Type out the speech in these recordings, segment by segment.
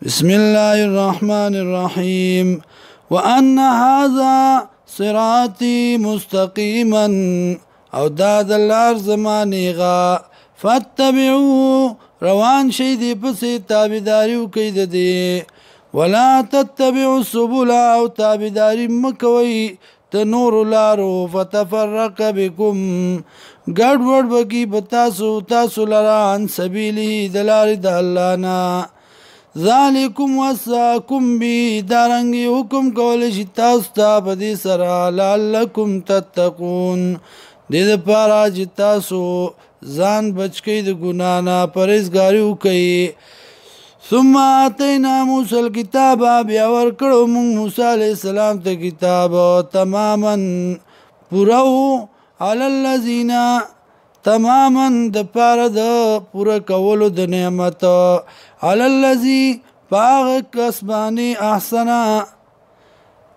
بسم الله الرحمن الرحيم وأن هذا صراطي مستقيما او داد اللار زمانیغا فاتبعوه روان شیدی پسی تابداریو کید دی ولا تتبعوا السبل او تابداری مکوی تنور لارو فتفرق بكم ګډوډ بکی تاسو لران سبیلی دلار د الله نا ذالکم وصاکم بی دارنگی حکم کول شي تاسو ته په دې سره لعلکم تتقون دې لپاره چې تاسو ځان بچ کړئ د ګنا نه پرهیزګاري وکړئ ثم اتینا موسی الكتاب بیا ورکړو موږ موسی علیه السلام ته کتاب تماما پورو علی الذین تماما د پاره د پوره کولو د نعمت علی الذی باغ کسبانی احسنا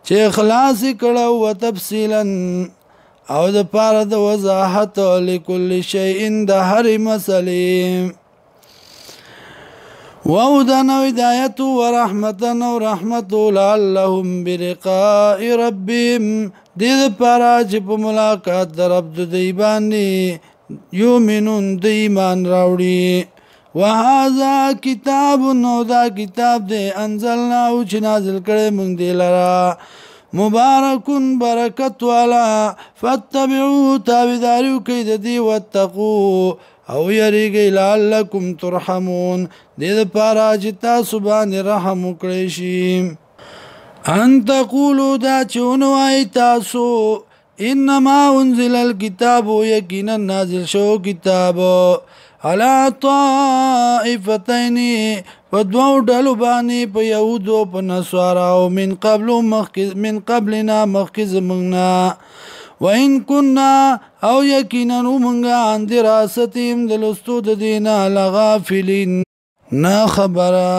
چې اخلاص کړه او تفصیلا او د پاره د وضاحت لكل شیء د هر مسلې وهدى هدایت و رحمتا و رحمت لعلهم بلقاء ربهم دې لپاره چې په ملاقات د رب د دی باندې یؤمنون د ایمان راوړي وهذا کتاب نو دا کتاب دې انزلنا او چې نازل کړي موږ دې لرا مبارکون برکت والا فاتبعوه تابداریو کوي د دې واتقوا او یریږي لعلکم ترحمون دې لپاره چې تاسو باندې رحم وکړئ شي ان تقولوا دا چونوای تاسو انما انزل الكتاب یقینا نازل شو کتاب على طائفتين فدو ډلو باندې په يهودو په نصاراو من قبلنا مخکز منا وان كنا او یقینا موږ عن دراستهم د لستو د دینه لغافلین نا خبره